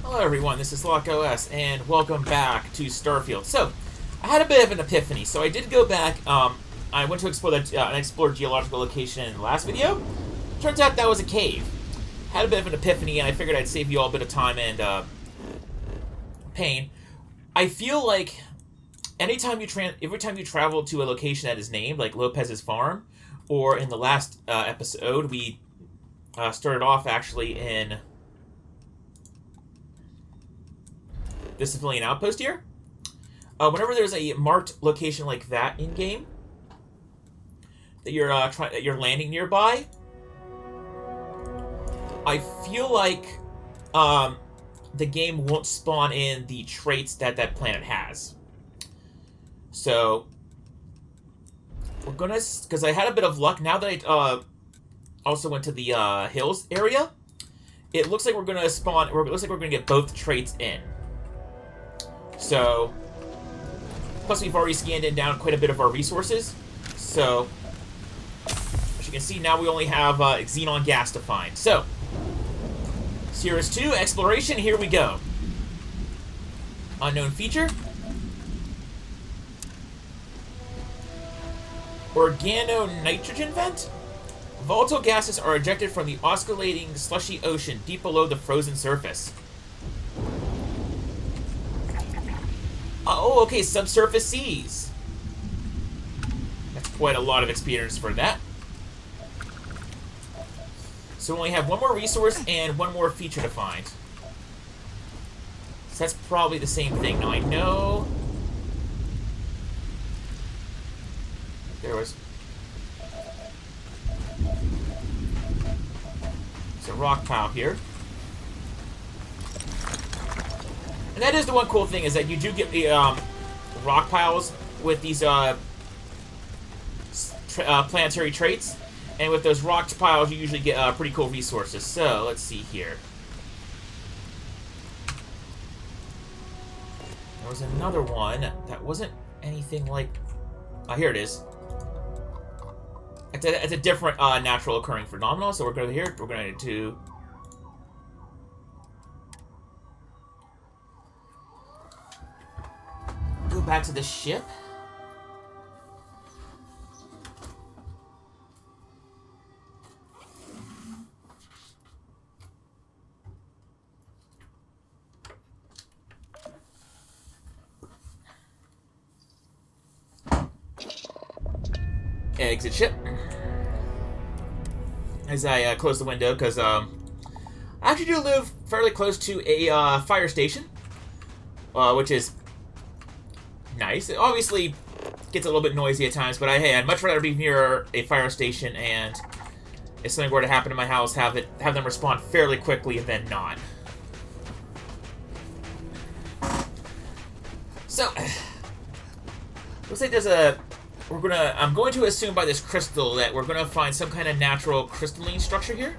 Hello everyone, this is LockOS, and welcome back to Starfield. So, I had a bit of an epiphany, so I did go back, I went to explore an explored geological location in the last video. Turns out that was a cave. Had a bit of an epiphany, and I figured I'd save you all a bit of time and, pain. I feel like every time you travel to a location that is named, like Lopez's Farm, or in the last episode, we started off actually in the civilian outpost here. Whenever there's a marked location like that in game that you're landing nearby, I feel like the game won't spawn in the traits that that planet has. So we're gonna, because I had a bit of luck now that I also went to the hills area. It looks like we're gonna spawn. It looks like we're gonna get both traits in. So, plus we've already scanned in down quite a bit of our resources. So, as you can see, now we only have xenon gas to find. So, Series 2, Exploration, here we go. Unknown feature. Organo-nitrogen vent? Volatile gases are ejected from the oscillating, slushy ocean deep below the frozen surface. Oh, okay, subsurface seas. That's quite a lot of experience for that. So we only have one more resource and one more feature to find. So that's probably the same thing. Now I know there was a rock pile here. And that is the one cool thing, is that you do get the rock piles with these planetary traits. And with those rock piles, you usually get pretty cool resources. So, let's see here. There was another one that wasn't anything like... Oh, here it is. It's a different natural occurring phenomenon. So we're going to here. We're going to... go back to the ship. Exit ship. As I close the window, because I actually do live fairly close to a fire station, which is nice. It obviously gets a little bit noisy at times, but hey, I'd much rather be near a fire station, and if something were to happen to my house, have them respond fairly quickly than not. So, looks like there's a... I'm going to assume by this crystal that we're gonna find some kind of natural crystalline structure here.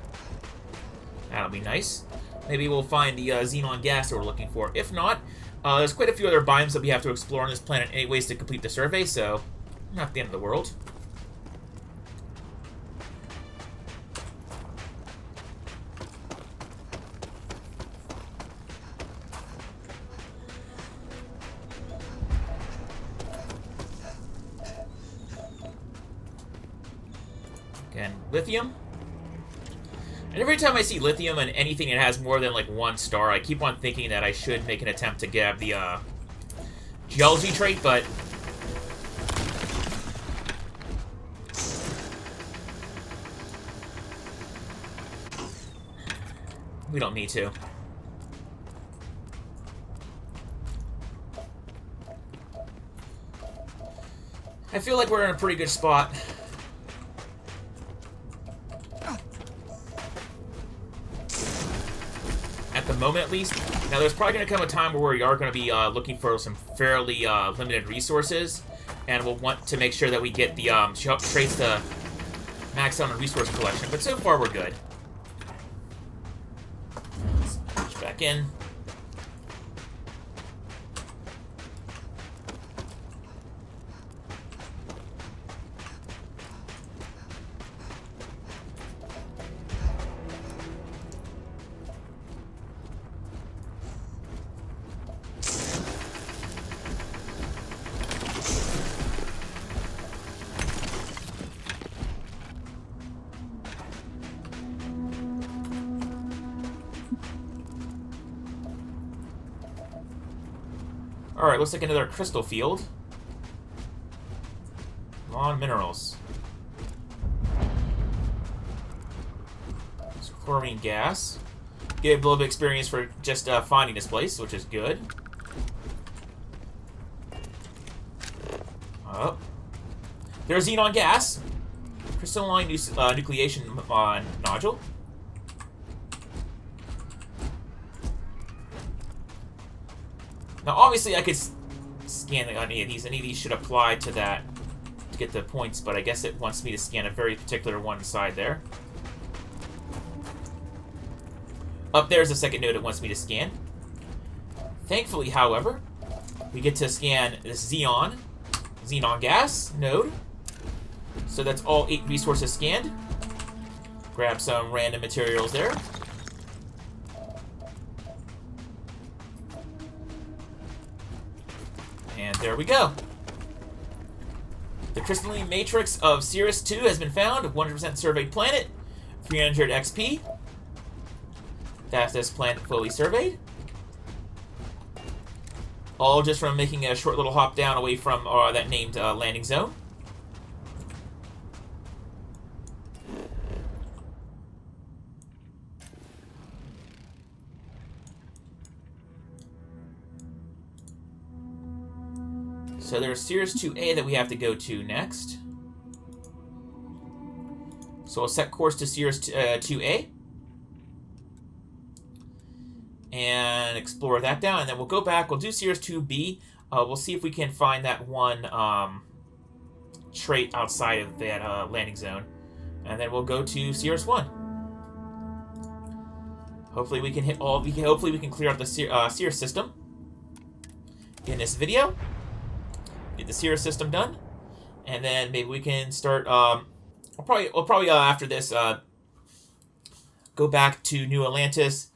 That'll be nice. Maybe we'll find the xenon gas that we're looking for. If not, there's quite a few other biomes that we have to explore on this planet anyways to complete the survey, so not the end of the world. Again, lithium. And every time I see lithium and anything that has more than like one star, I keep on thinking that I should make an attempt to grab the geology trait, but we don't need to. I feel like we're in a pretty good spot. At the moment, at least. Now, there's probably going to come a time where we are going to be looking for some fairly limited resources, and we'll want to make sure that we get the traits to max out on resource collection. But so far, we're good. Let's push back in. Alright, looks like another crystal field. Lawn minerals. It's chlorine gas. Get a little bit of experience for just finding this place, which is good. Oh. There's xenon gas. Crystalline nucleation nodule. Now, obviously, I could scan any of these. Any of these should apply to that to get the points, but I guess it wants me to scan a very particular one side there. Up there's a second node it wants me to scan. Thankfully, however, we get to scan this xenon gas node. So that's all 8 resources scanned. Grab some random materials there. And there we go. The crystalline matrix of Cirrus 2 has been found. 100% surveyed planet. 300 XP. That's this planet fully surveyed. All just from making a short little hop down away from that named landing zone. So there's Cirrus 2A that we have to go to next. So we'll set course to Cirrus 2A. And explore that down. And then we'll go back. We'll do Cirrus 2B. We'll see if we can find that one trait outside of that landing zone. And then we'll go to Cirrus 1. Hopefully we can hit all. Hopefully we can clear out the Cirrus system in this video. Get the Cirrus system done, and then maybe we can start. We'll probably after this go back to New Atlantis,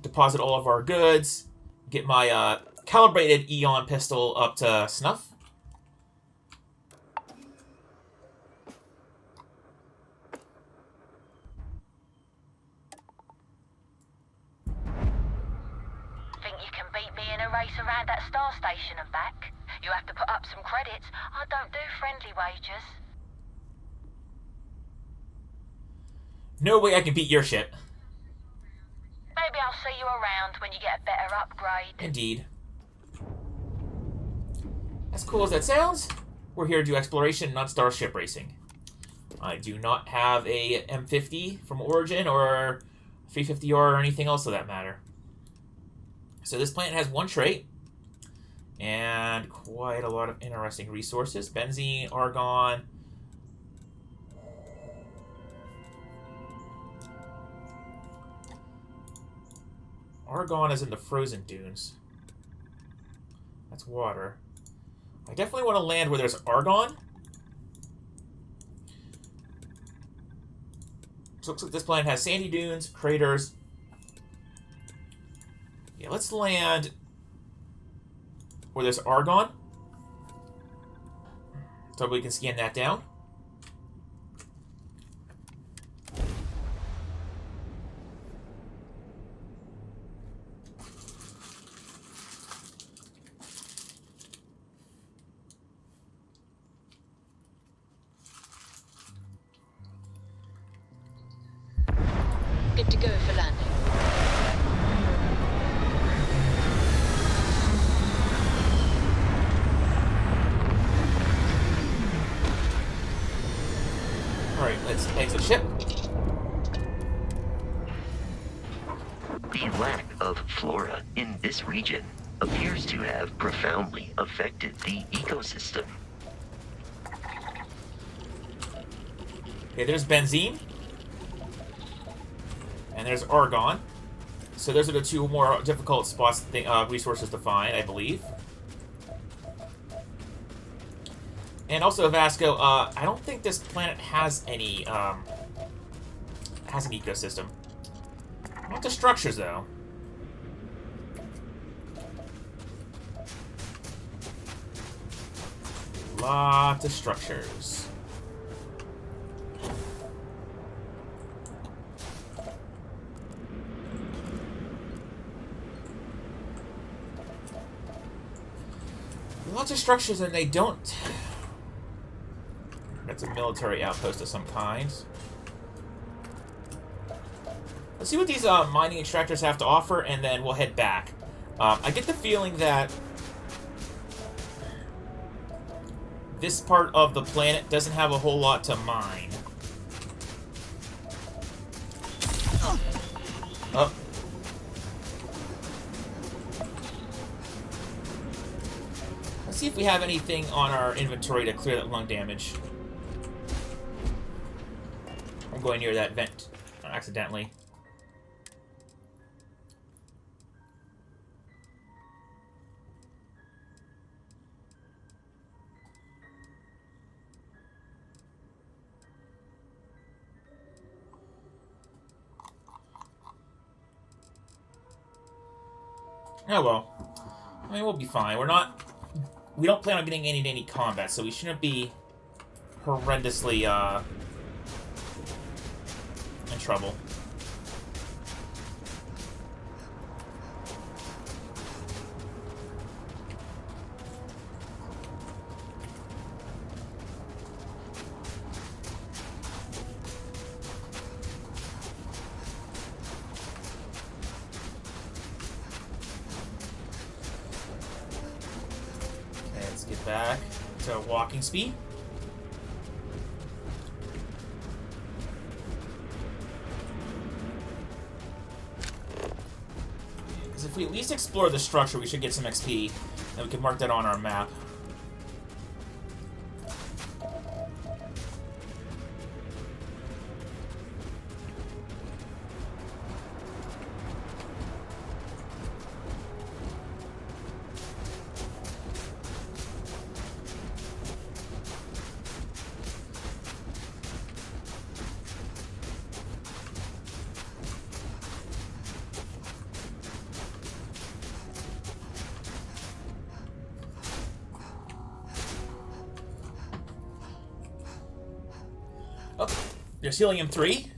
deposit all of our goods, get my calibrated Eon pistol up to snuff. Think you can beat me in a race around that star station and back? You have to put up some credits. I don't do friendly wagers. No way I can beat your ship. Maybe I'll see you around when you get a better upgrade. Indeed. As cool as that sounds, we're here to do exploration, not starship racing. I do not have a M50 from Origin or 350R or anything else of that matter. So this planet has one trait. And quite a lot of interesting resources. Benzene, argon. Argon is in the frozen dunes. That's water. I definitely want to land where there's argon. So it looks like this planet has sandy dunes, craters. Yeah, let's land where there's argon. So we can scan that down. Good to go for landing. Alright, let's exit ship. The lack of flora in this region appears to have profoundly affected the ecosystem. Okay, there's benzene. And there's argon. So those are the two more difficult spots, resources to find, I believe. And also Vasco, I don't think this planet has any, has an ecosystem. Not the structures, though. Lots of structures. lots of structures and they don't... That's a military outpost of some kind. Let's see what these mining extractors have to offer, and then we'll head back. I get the feeling that this part of the planet doesn't have a whole lot to mine. Oh. Let's see if we have anything on our inventory to clear that lung damage. I'm going near that vent accidentally. Oh well. I mean, we'll be fine. We don't plan on getting into any combat, so we shouldn't be horrendously, in trouble. Let's get back to walking speed. Because if we at least explore the structure, we should get some XP. Then we can mark that on our map. Oh, there's helium-3.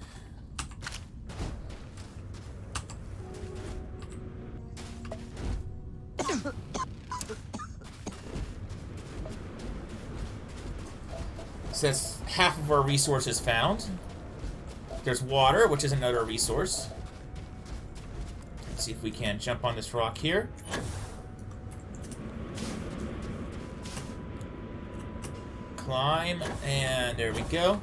So that's half of our resources found. There's water, which is another resource. Let's see if we can jump on this rock here. Climb, and there we go.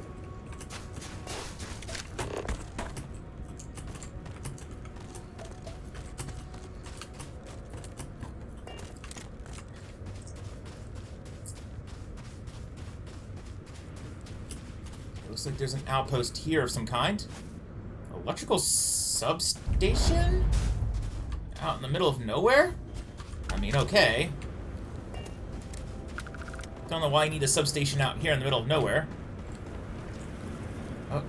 Looks like there's an outpost here of some kind. Electrical substation? Out in the middle of nowhere? I mean, okay. Don't know why I need a substation out here in the middle of nowhere. Oh.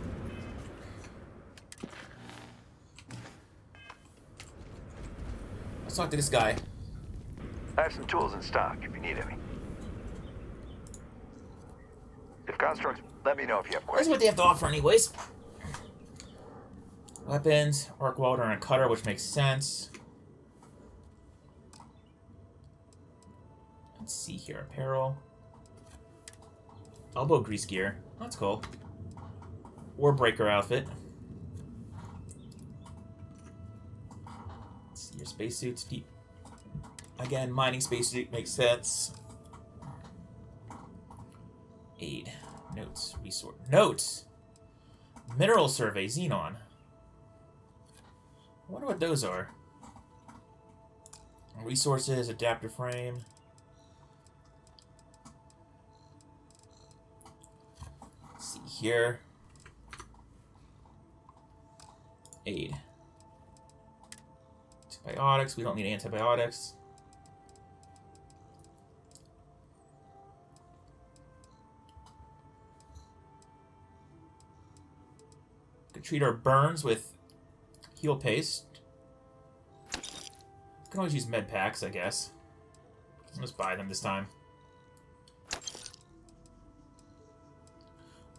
Let's talk to this guy. I have some tools in stock if you need any. If constructs, let me know if you have That's questions. what they have to offer anyways. Weapons, arc welder, and a cutter, which makes sense. Let's see here. Apparel. Elbow grease gear. That's cool. War breaker outfit. Let's see your spacesuits. Deep. Again, mining spacesuit makes sense. Aid. Notes. Resource. Notes! Mineral survey. Xenon. I wonder what those are. Resources. Adapter frame. Let's see here. Aid. Antibiotics. We don't need antibiotics. Could treat our burns with heal paste. Can always use med packs, I guess. I'll just buy them this time.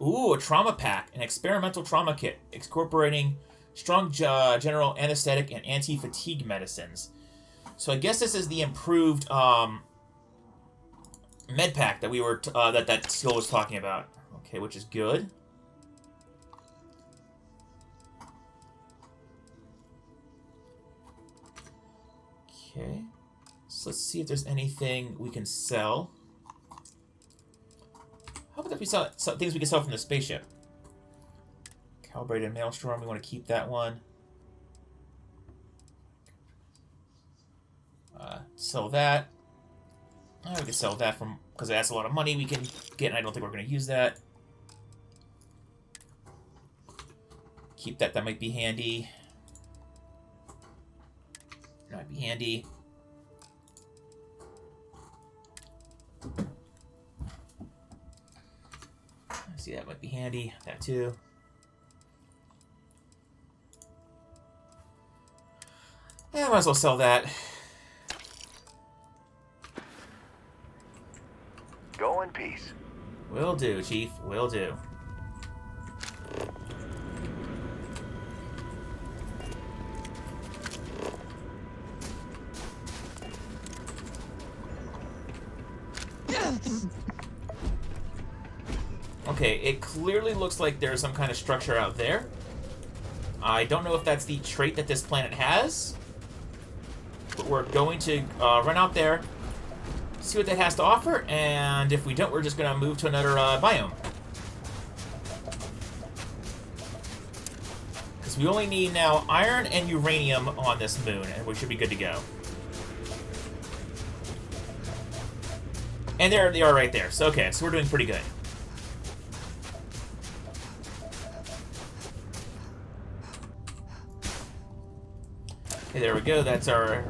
Ooh, a trauma pack. An experimental trauma kit incorporating strong general anesthetic and anti-fatigue medicines. So I guess this is the improved med pack that we were that Skill was talking about. Okay, which is good. Okay, so let's see if there's anything we can sell. How about if we sell things we can sell from the spaceship? Calibrated Maelstrom, we want to keep that one. Sell that. Oh, we can sell that from because that's a lot of money we can get, and I don't think we're going to use that. Keep that. That might be handy. Might be handy. See, that might be handy. That too. Yeah, I might as well sell that. Go in peace. Will do, Chief. Will do. Okay, it clearly looks like there's some kind of structure out there. I don't know if that's the trait that this planet has, but we're going to run out there, see what that has to offer, and if we don't, we're just going to move to another biome. Because we only need now iron and uranium on this moon, and we should be good to go. And there they are right there. So, okay, so we're doing pretty good. Okay, there we go. That's our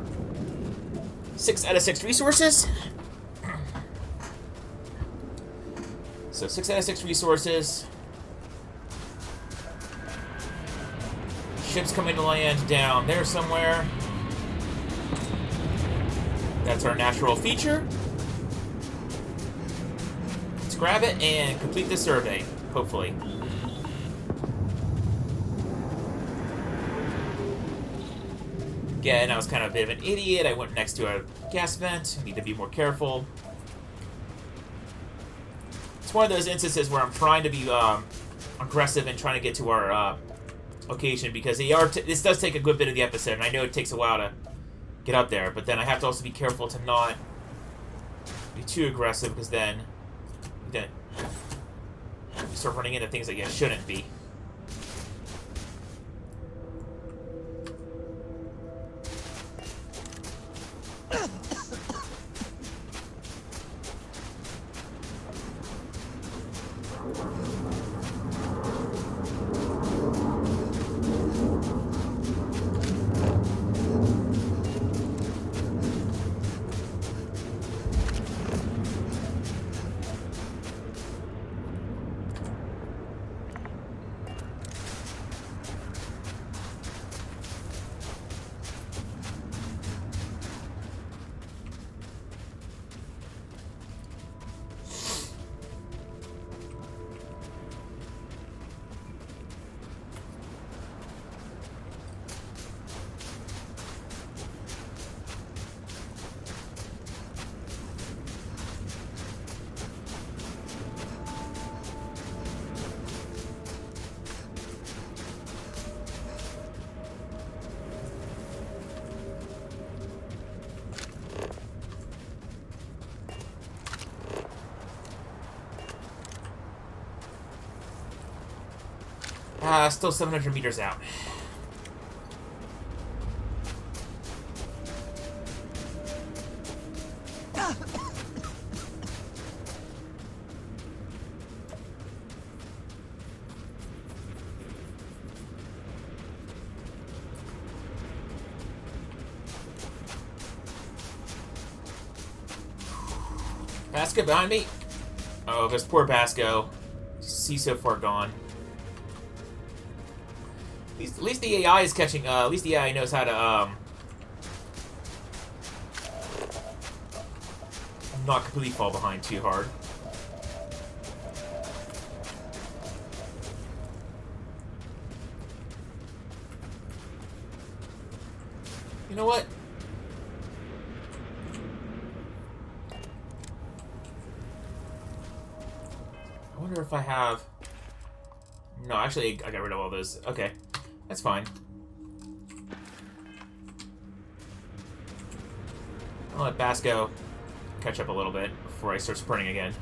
6 out of 6 resources. So 6 out of 6 resources. Ship's coming to land down there somewhere. That's our natural feature. Let's grab it and complete the survey, hopefully. Again, I was kind of a bit of an idiot. I went next to a gas vent. I need to be more careful. It's one of those instances where I'm trying to be aggressive and trying to get to our location, because this does take a good bit of the episode, and I know it takes a while to get up there, but then I have to also be careful to not be too aggressive, because then you start running into things that you shouldn't be. Still 700 meters out. Basco behind me? Oh, this poor Basco. He's so far gone. At least the AI is catching, at least the AI knows how to, not completely fall behind too hard. You know what? if I have... No, actually, I got rid of all those. Okay, that's fine. I'll let Basco catch up a little bit before I start sprinting again.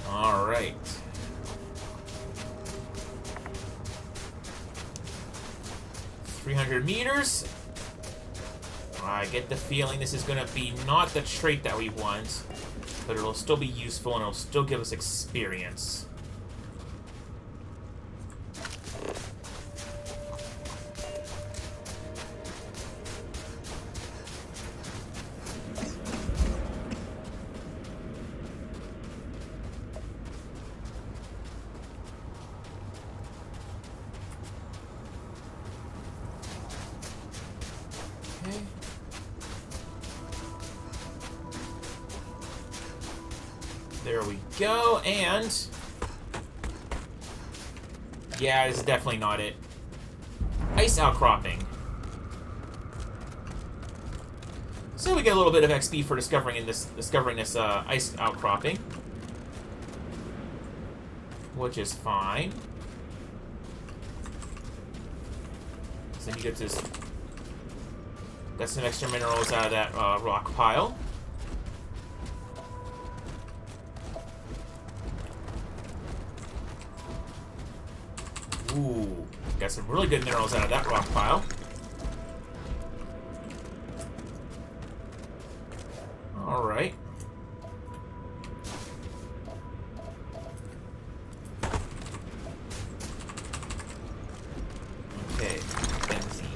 All right. $300 meters. I get the feeling this is going to be not the trait that we want, but it'll still be useful and it'll still give us experience. Okay. There we go, and... yeah, this is definitely not it. Ice outcropping. So we get a little bit of XP for discovering this ice outcropping, which is fine. So then you get this. Got some extra minerals out of that rock pile. Ooh, got some really good minerals out of that rock pile. All right. Okay, benzene.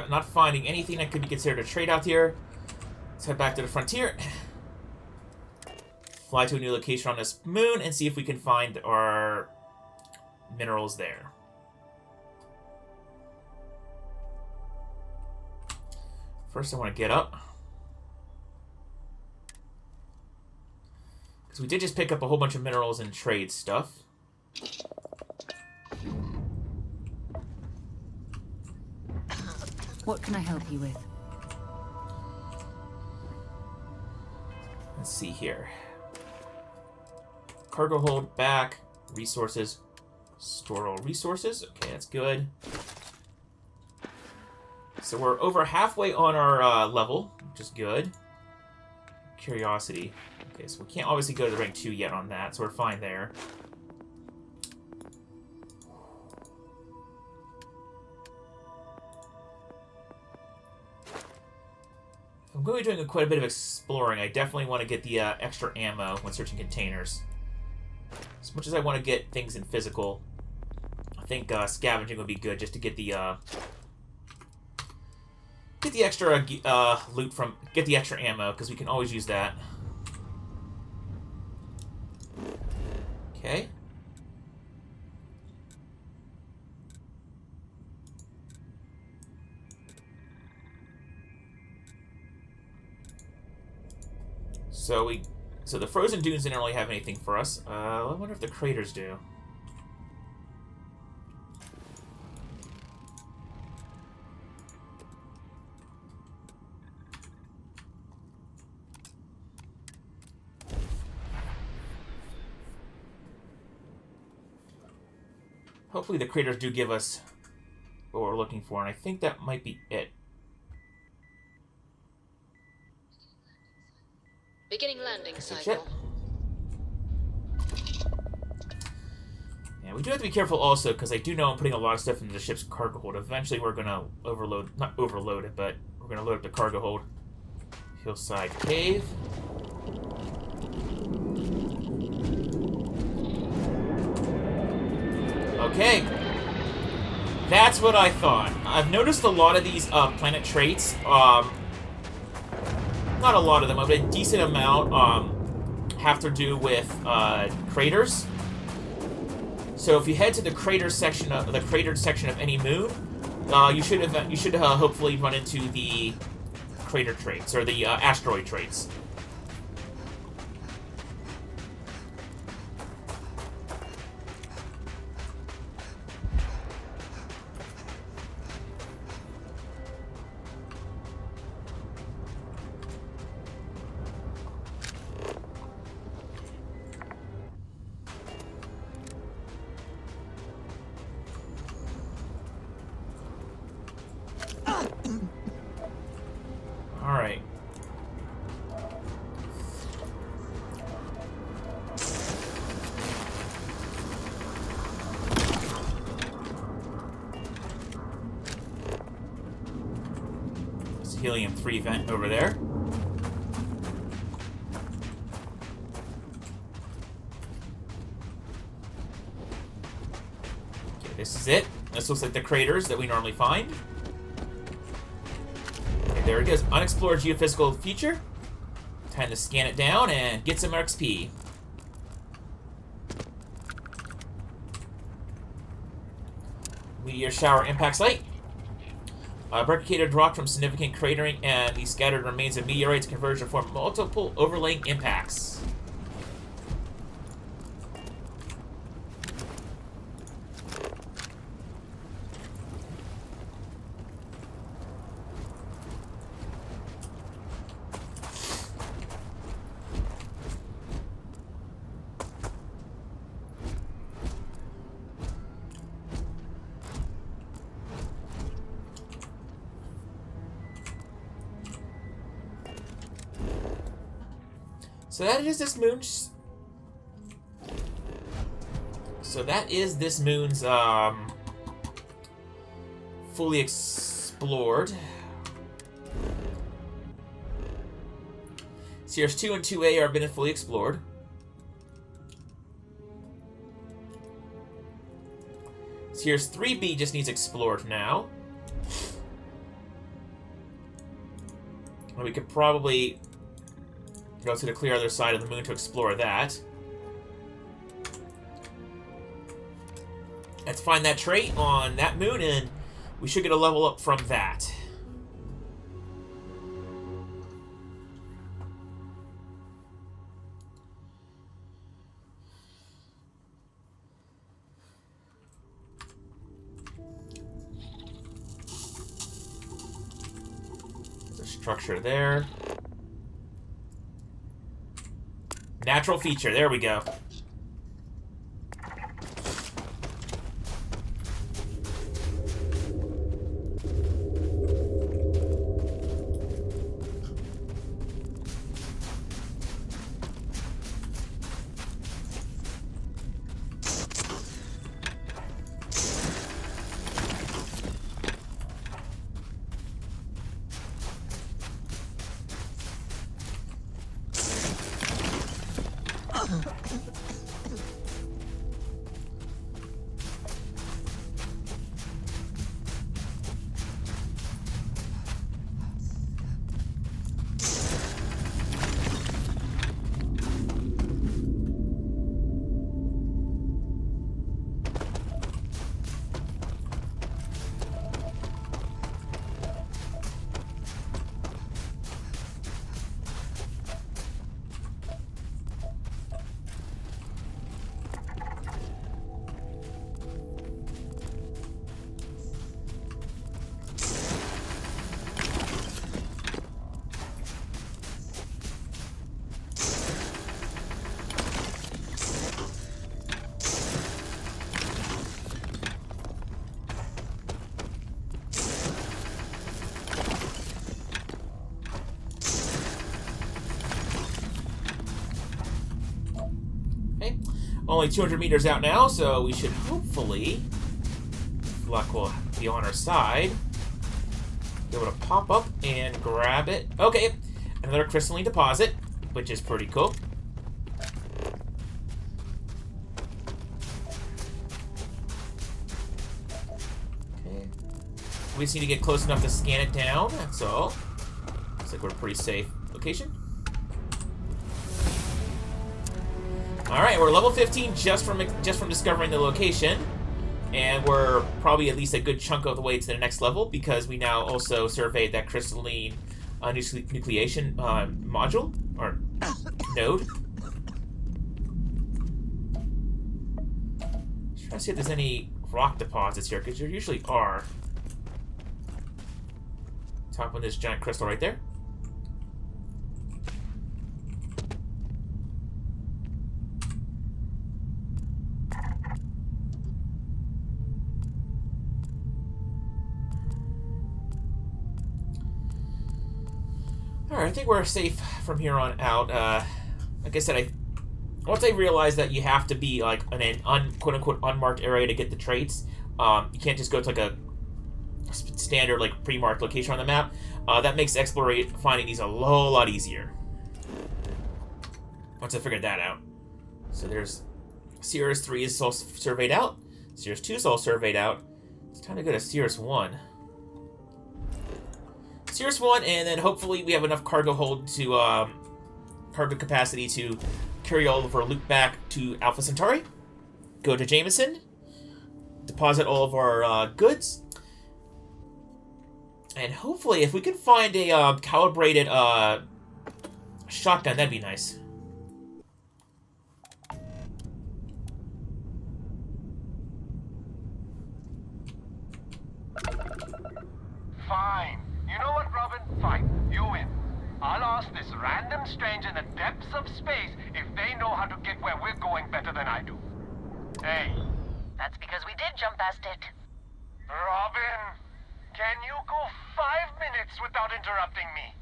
Not finding anything that could be considered a trade out here. Let's head back to the frontier. Fly to a new location on this moon and see if we can find our minerals there. First, I want to get up. Because we did just pick up a whole bunch of minerals and trade stuff. What can I help you with? Let's see here. Cargo hold back. Resources. Store all resources. Okay, that's good. So we're over halfway on our level, which is good. Curiosity. Okay, so we can't obviously go to the rank 2 yet on that, so we're fine there. I'm going to be doing quite a bit of exploring. I definitely want to get the extra ammo when searching containers. As much as I want to get things in physical, I think scavenging would be good just to get the extra loot from, get the extra ammo, because we can always use that. Okay. So the frozen dunes didn't really have anything for us. I wonder if the craters do. Hopefully the craters do give us what we're looking for, and I think that might be it. Beginning landing cycle. Shit. Yeah, we do have to be careful also, because I do know I'm putting a lot of stuff into the ship's cargo hold. Eventually we're going to not overload it, but we're going to load up the cargo hold. Hillside Cave. Okay. That's what I thought. I've noticed a lot of these planet traits, not a lot of them, but a decent amount have to do with craters. So if you head to the cratered section of any moon, you should hopefully run into the crater traits or the asteroid traits. Alright. There's a helium-3 vent over there. Okay, this is it. This looks like the craters that we normally find. There it goes. Unexplored geophysical feature. Time to scan it down and get some XP. Meteor shower impact site. Brecciated rock from significant cratering and the scattered remains of meteorites converge to form multiple overlaying impacts. So that is this moon's. So that is this moon's fully explored. Sierras 2 and 2A are been fully explored. Sierras 3B just needs explored now. And we could probably go to the clear other side of the moon to explore that. Let's find that trait on that moon, and we should get a level up from that. There's a structure there. Natural feature, there we go. Only 200 meters out now, so we should hopefully, if luck will be on our side, be able to pop up and grab it. Okay, another crystalline deposit, which is pretty cool. Okay, we just need to get close enough to scan it down, that's all. Looks like we're a pretty safe location. Alright, we're level 15 just from discovering the location. And we're probably at least a good chunk of the way to the next level because we now also surveyed that crystalline nucleation module, or node. Just trying to see if there's any rock deposits here, because there usually are. Top on this giant crystal right there. Alright, I think we're safe from here on out. Like I said, once I realized that you have to be like in an quote-unquote unmarked area to get the traits, you can't just go to like a standard like pre-marked location on the map. That makes finding these a whole lot easier. Once I figured that out. So there's Cirrus 3 is all surveyed out. Cirrus 2 is all surveyed out. It's time to go to Cirrus 1. Cirrus 1, and then hopefully we have enough cargo hold to, cargo capacity to carry all of our loot back to Alpha Centauri. Go to Jameson. Deposit all of our goods. And hopefully, if we can find a calibrated shotgun, that'd be nice. Fine. You know what, Robin? Fine. You win. I'll ask this random stranger in the depths of space if they know how to get where we're going better than I do. Hey. That's because we did jump past it. Robin, can you go 5 minutes without interrupting me?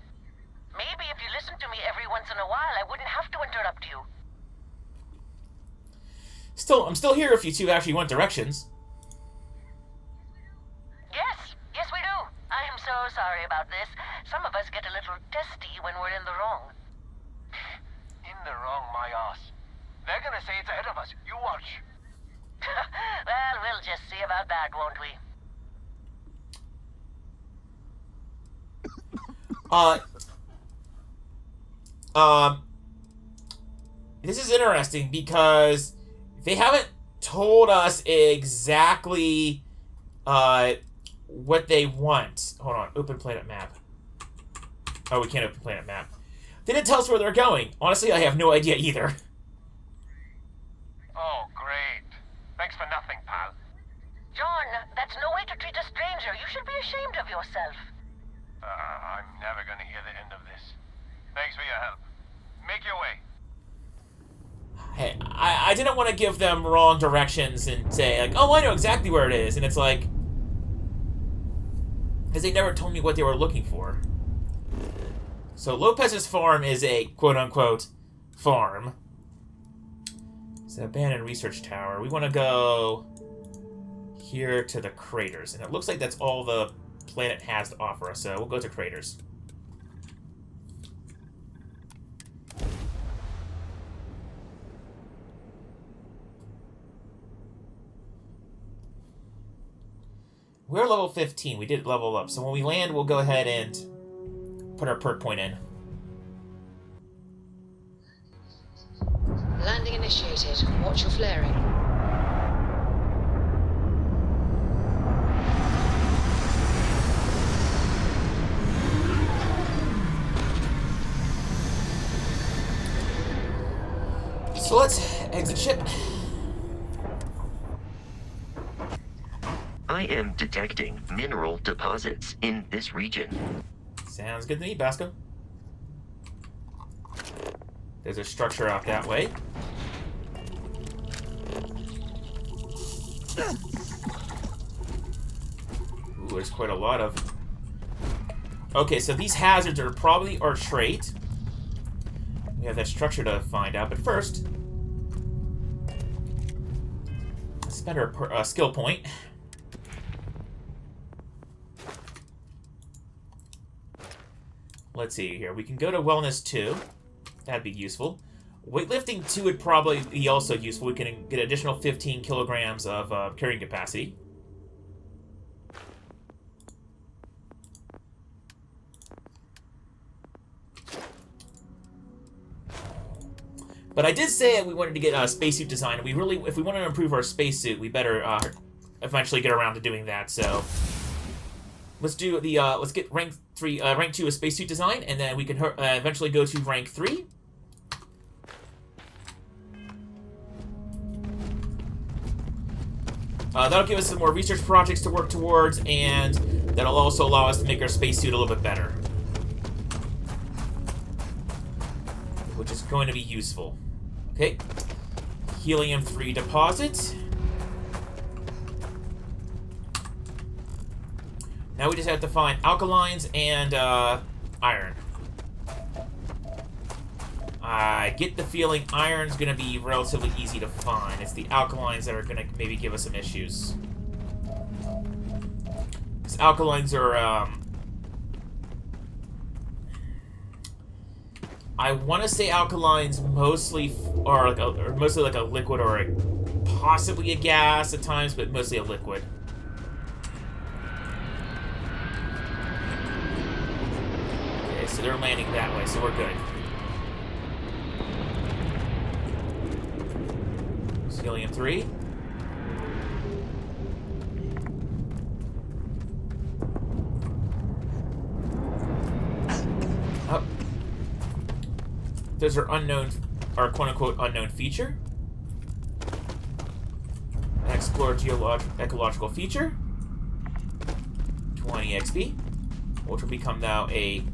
Maybe if you listen to me every once in a while, I wouldn't have to interrupt you. I'm still here if you two actually want directions. Yes, we do. I am so sorry about this. Some of us get a little testy when we're in the wrong. In the wrong, my ass. They're gonna say it's ahead of us. You watch. Well, we'll just see about that, won't we? This is interesting because they haven't told us exactly what they want. Hold on, open planet map. Oh, we can't open planet map. They didn't tell us where they're going. Honestly, I have no idea either. Oh, great. Thanks for nothing, pal. John, that's no way to treat a stranger. You should be ashamed of yourself. I'm never gonna hear the end of this. Thanks for your help. Make your way. Hey, I didn't want to give them wrong directions and say, like, oh, I know exactly where it is. And it's like, because they never told me what they were looking for. So Lopez's farm is a quote-unquote farm. It's an abandoned research tower. We want to go here to the craters. And it looks like that's all the planet has to offer us. So we'll go to craters. We're level 15. We did level up. So when we land, we'll go ahead and put our perk point in. Landing initiated. Watch your flaring. So let's exit ship. I am detecting mineral deposits in this region. Sounds good to me, Basco. There's a structure out that way. Ooh, there's quite a lot of... Okay, so these hazards are probably our trait. We have that structure to find out, but first... let's spend our skill point. Let's see here. We can go to Wellness 2. That'd be useful. Weightlifting 2 would probably be also useful. We can get additional 15 kilograms of carrying capacity. But I did say we wanted to get a spacesuit design. We really, if we want to improve our spacesuit, we better eventually get around to doing that. So let's do the let's get rank 2 of spacesuit design, and then we can eventually go to rank 3. That'll give us some more research projects to work towards, and that'll also allow us to make our spacesuit a little bit better, which is going to be useful. Okay, helium-3 deposit. Now we just have to find alkalines and iron. I get the feeling iron's going to be relatively easy to find. It's the alkalines that are going to maybe give us some issues. Because alkalines are, I want to say alkalines mostly are mostly like a liquid or possibly a gas at times, but mostly a liquid. Okay, so they're landing that way, so we're good. Helium-3. Oh. Those are quote-unquote unknown feature. Explore ecological feature. 20 XP. Which will become now a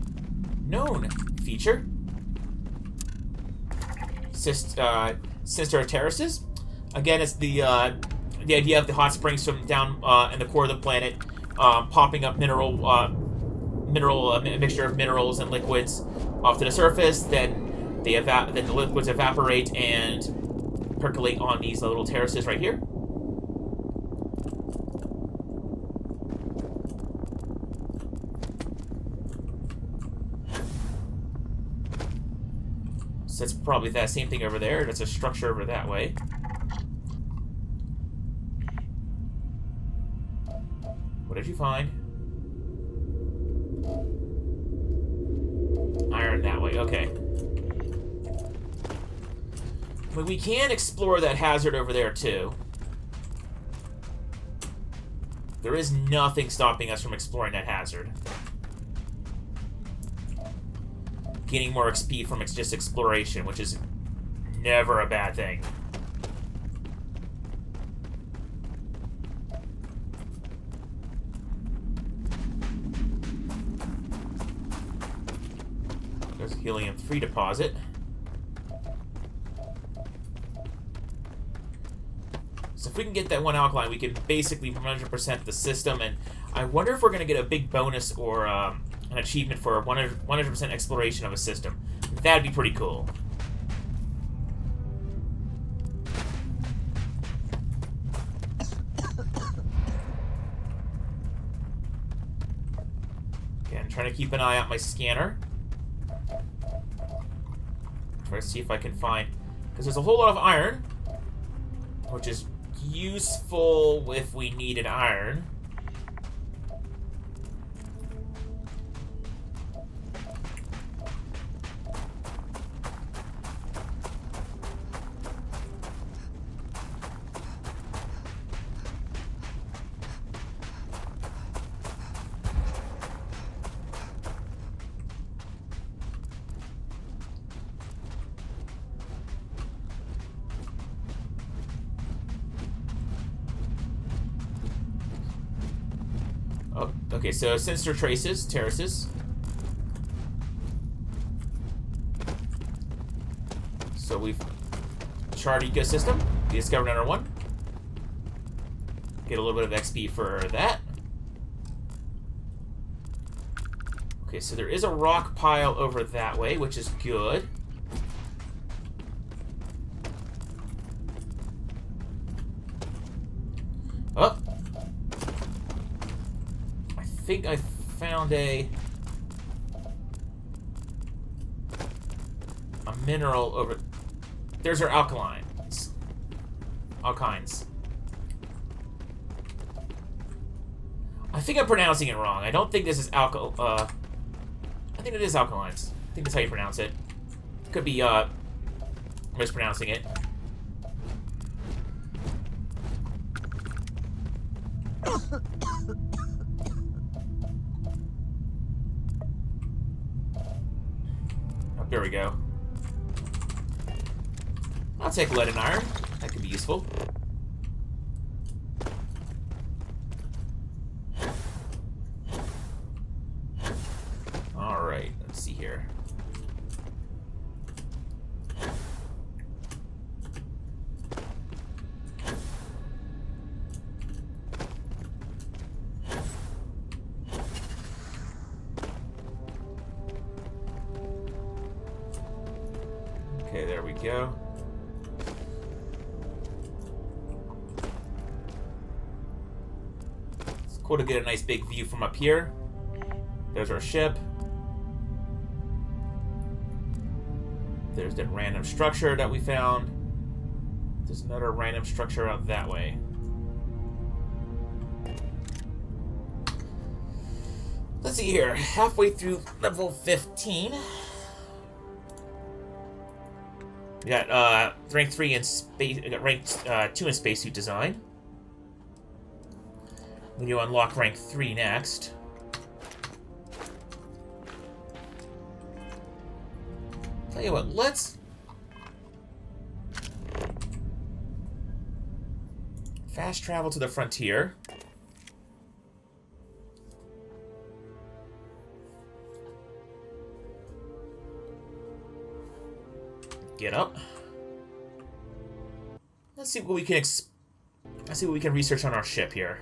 known feature. Sinister terraces. Again, it's the idea of the hot springs from down in the core of the planet, popping up mixture of minerals and liquids off to the surface. Then the liquids evaporate and percolate on these little terraces right here. So that's probably that same thing over there. That's a structure over that way. What did you find? Iron that way, okay. But we can explore that hazard over there, too. There is nothing stopping us from exploring that hazard. Gaining more XP from just exploration, which is never a bad thing. There's a helium-3 deposit. So if we can get that one alkaline, we can basically 100% the system, and I wonder if we're going to get a big bonus or an achievement for 100% exploration of a system. That'd be pretty cool. Again, trying to keep an eye on my scanner. Try to see if I can find... Because there's a whole lot of iron, which is useful if we needed iron. Oh, okay, so sinister terraces. So we've charted ecosystem. We discovered another one. Get a little bit of XP for that. Okay, so there is a rock pile over that way, which is good. Oh! I think I found a mineral over... There's our alkalines. Alkynes. I think I'm pronouncing it wrong. I don't think this is I think it is alkalines. I think that's how you pronounce it. Could be, mispronouncing it. There we go. I'll take lead and iron. That could be useful. Alright, let's see here. Okay, there we go. It's cool to get a nice big view from up here. There's our ship. There's that random structure that we found. There's another random structure out that way. Let's see here. Halfway through level 15. We got rank 3 in space. We got rank 2 in spacesuit design. We need to unlock rank 3 next. Tell you what, let's fast travel to the frontier. Get up. Let's see what we can let's see what we can research on our ship here.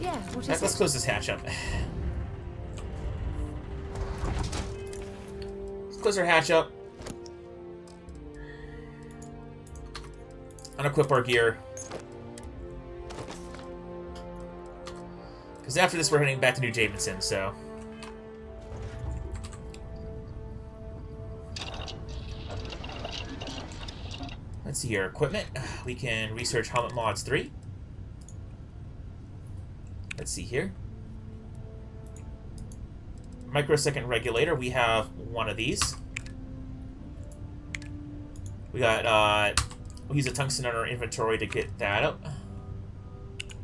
Yeah, what is Let's it? close this hatch up. Let's close our hatch up. Unequip our gear. Because after this, we're heading back to New Jameson, so. Let's see here. Equipment. We can research Helmet Mods 3. Let's see here. Microsecond regulator. We have one of these. We got, we'll use a tungsten in our inventory to get that up.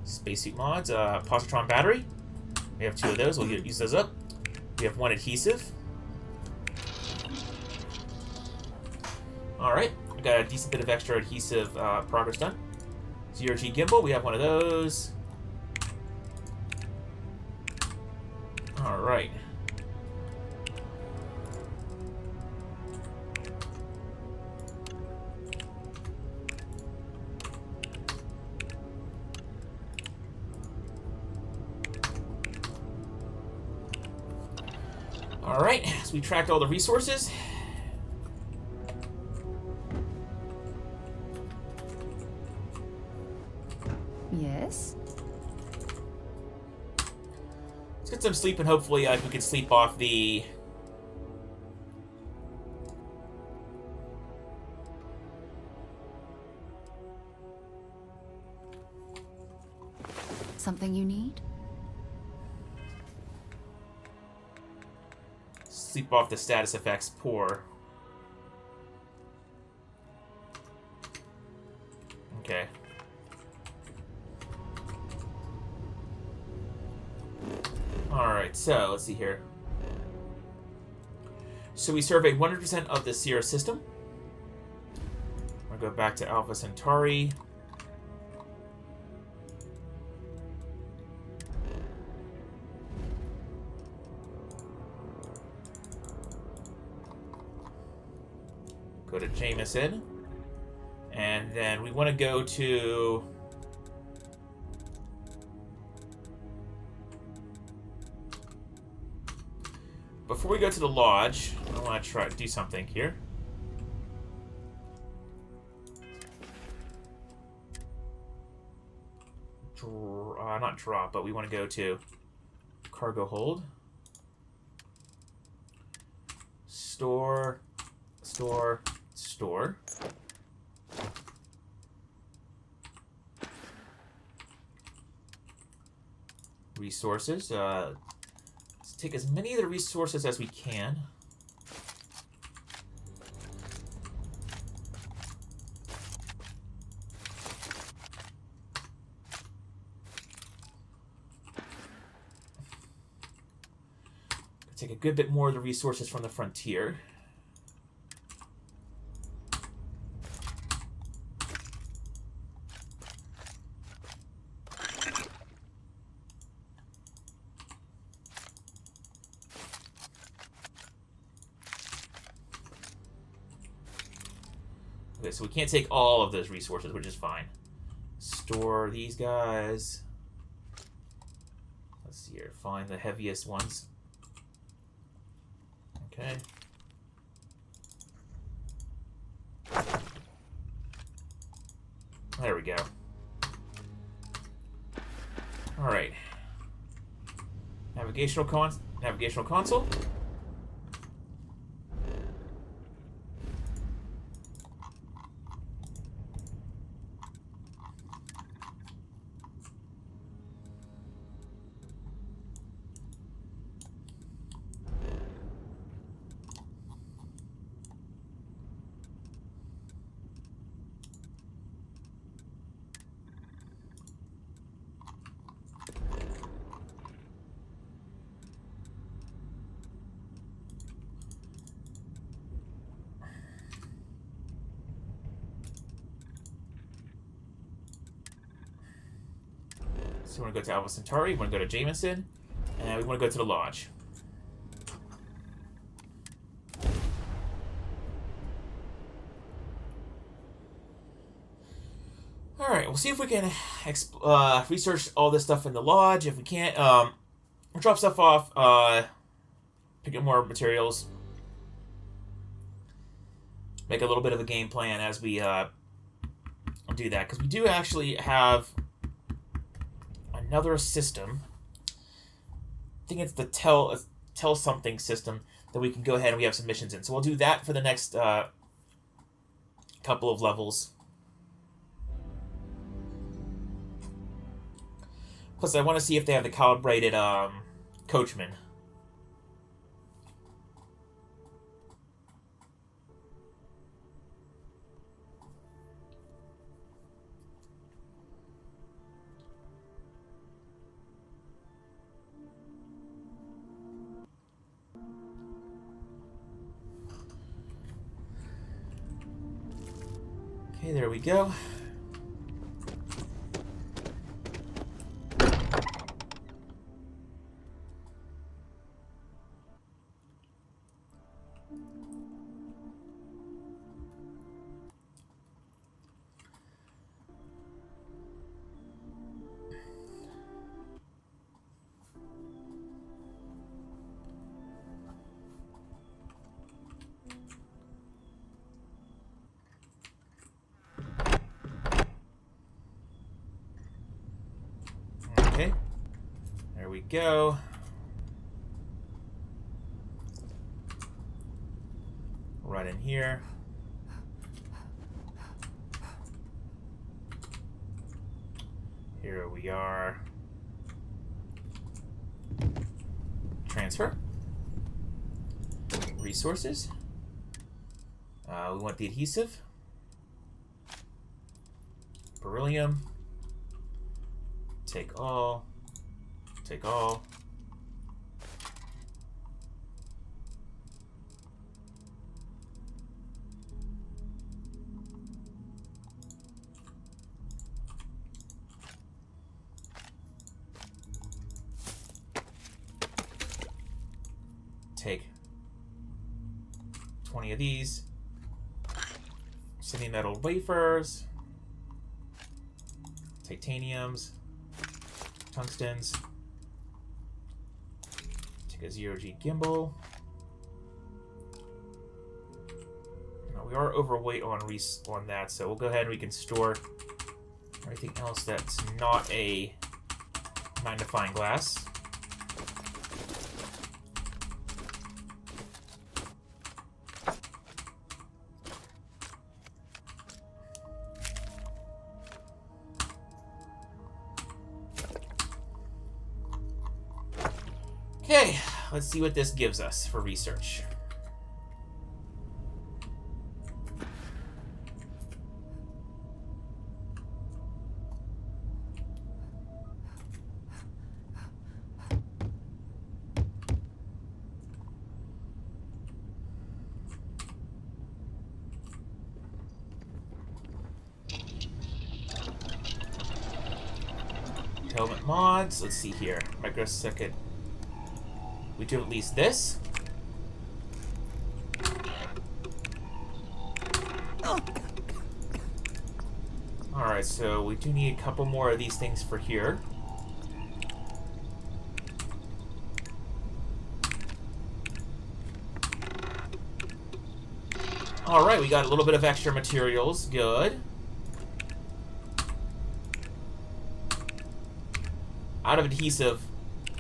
Spacesuit mods. Positron battery. We have 2 of those. We'll use those up. We have 1 adhesive. Alright. We got a decent bit of extra adhesive progress done. ZRG gimbal. We have 1 of those. Alright. Alright, so we tracked all the resources. Yes? Let's get some sleep, and hopefully we can sleep off the... Something you need? Sleep off the status effects poor. Okay. Alright, so let's see here. So we surveyed 100% of the Sierra system. I'll go back to Alpha Centauri. Go to Jameson. And then we want to go to... Before we go to the lodge, I want to try to do something here. Not drop, but we want to go to cargo hold. Store. Resources. Let's take as many of the resources as we can. Take a good bit more of the resources from the frontier. Okay, so we can't take all of those resources, which is fine. Store these guys. Let's see here. Find the heaviest ones. Okay. There we go. All right. Navigational console. So we want to go to Alpha Centauri, we want to go to Jameson, and we want to go to the Lodge. Alright, we'll see if we can research all this stuff in the Lodge. If we can't, we'll drop stuff off, pick up more materials, make a little bit of a game plan as we do that. Because we do actually have another system. I think it's the tell something system that we can go ahead and we have some missions in. So we'll do that for the next couple of levels. Plus, I want to see if they have the calibrated coachman. Okay, there we go. Okay, there we go. Right in here. Here we are. Transfer. Resources. We want the adhesive. Beryllium. Take all. Take all. Take 20 of these. Semi-metal wafers. Titaniums. Tungstens. Take a 0G gimbal. Now, we are overweight on that, so we'll go ahead and we can store everything else that's not a magnifying glass. Okay, let's see what this gives us for research. helmet mods. Let's see here. Microsecond. We do at least this. Alright, so we do need a couple more of these things for here. Alright, we got a little bit of extra materials. Good. Out of adhesive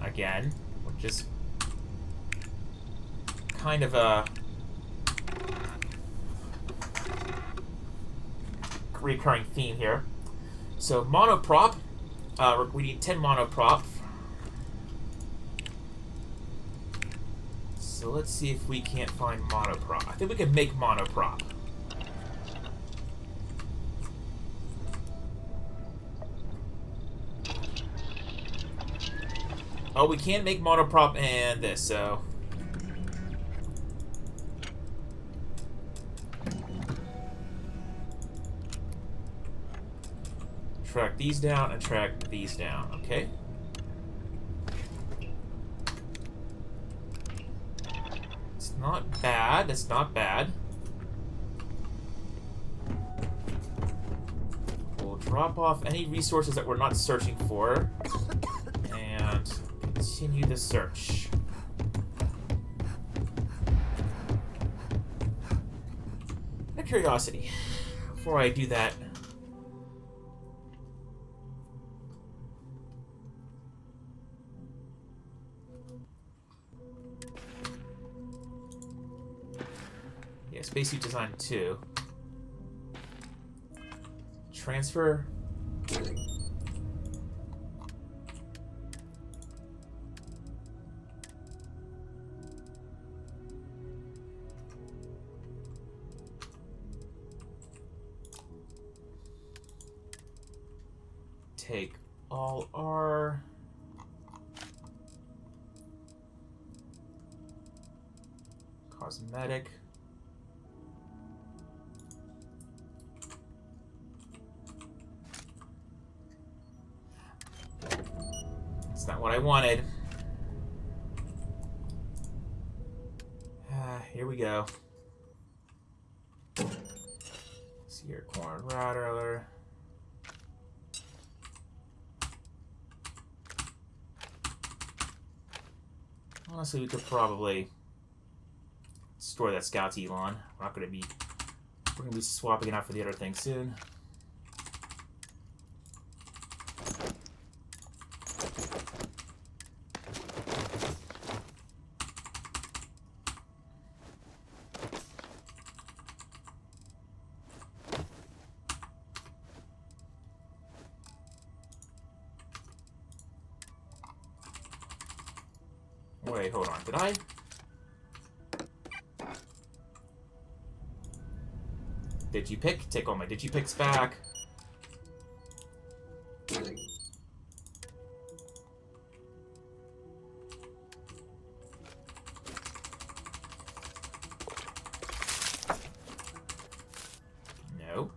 again, which is kind of a recurring theme here. So monoprop, we need 10 monoprop. So let's see if we can't find monoprop. I think we can make monoprop. Oh, we can make monoprop and this, so... track these down and track these down, okay? It's not bad, it's not bad. We'll drop off any resources that we're not searching for and continue the search. Out of curiosity, before I do that, Spacesuit design 2. Transfer. Take all our cosmetic. Not what I wanted. Here we go. See your corn rattler. Honestly, we could probably store that Scout's Elon. We're gonna be swapping it out for the other thing soon. Wait, hold on. Did I? Digipick? Take all my Digipicks back. No.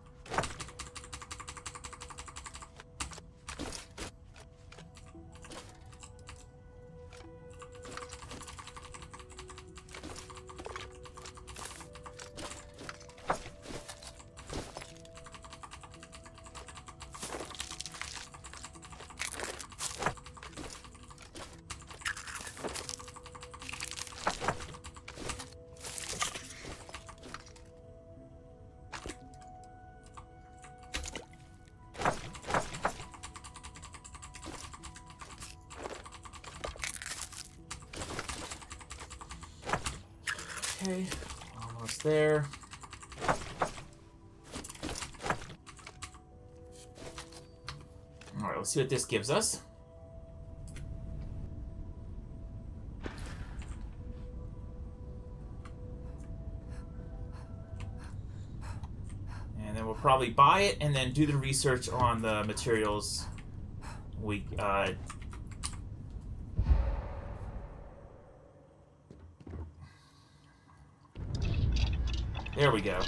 Okay, almost there. Alright, let's see what this gives us. And then we'll probably buy it and then do the research on the materials we there we go.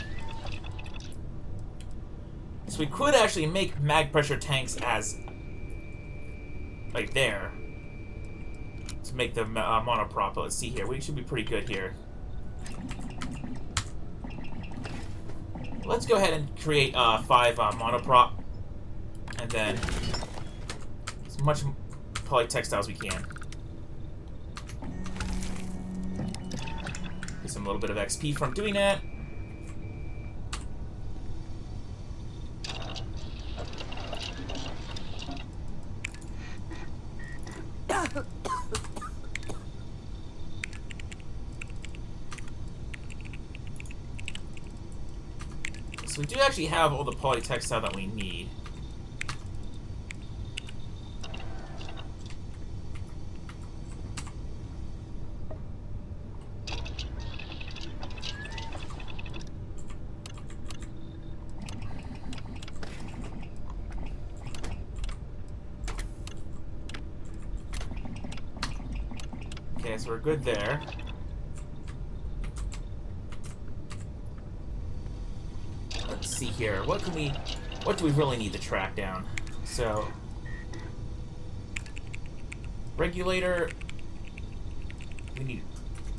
So we could actually make mag pressure tanks as like there, to make the monoprop. But let's see here. We should be pretty good here. Let's go ahead and create 5 monoprop, and then as much polytextile as we can. Get some little bit of XP from doing that. So we do actually have all the polytextile that we need. Okay, so we're good there. Let's see here. What do we really need to track down? So, regulator. We need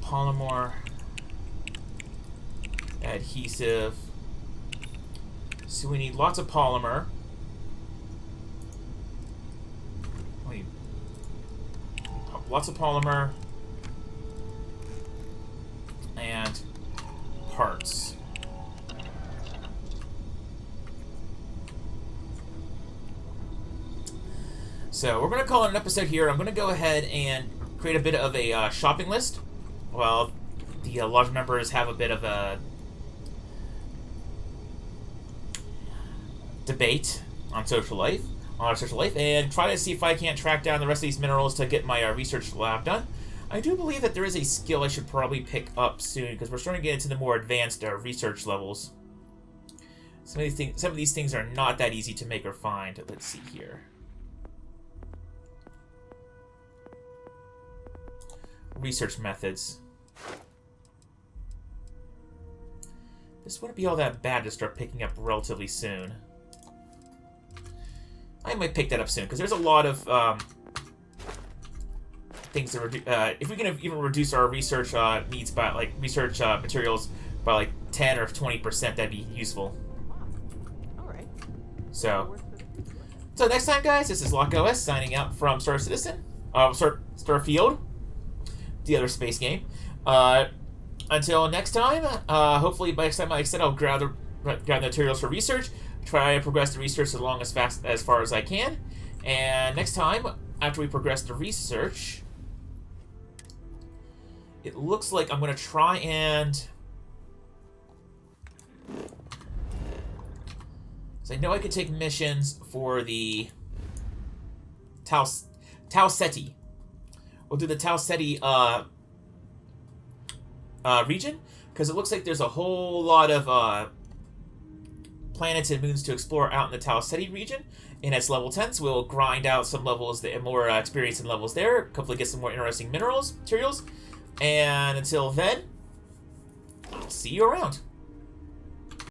polymer, adhesive. So we need lots of polymer. We need lots of polymer and parts. So we're going to call it an episode here. I'm going to go ahead and create a bit of a shopping list. Well, the lodge members have a bit of a debate on social life, and try to see if I can't track down the rest of these minerals to get my research lab done. I do believe that there is a skill I should probably pick up soon, because we're starting to get into the more advanced research levels. Some of these things are not that easy to make or find. Let's see here. Research methods. This wouldn't be all that bad to start picking up relatively soon. I might pick that up soon, because there's a lot of things to if we can even reduce our research needs by, like, research materials by, like, 10 or 20%, that'd be useful. Alright. So next time, guys, this is LockOS signing out from Star Citizen. Starfield, the other space game. Until next time, hopefully by next time, like I said, I'll grab the materials for research, try to progress the research as far as I can, and next time, after we progress the research, it looks like I'm going to try and... So I know I could take missions for the Tau Ceti. We'll do the Tau Ceti region, because it looks like there's a whole lot of planets and moons to explore out in the Tau Ceti region, and it's level 10, so we'll grind out some levels, more experience in levels there, hopefully get some more interesting materials, and until then, I'll see you around.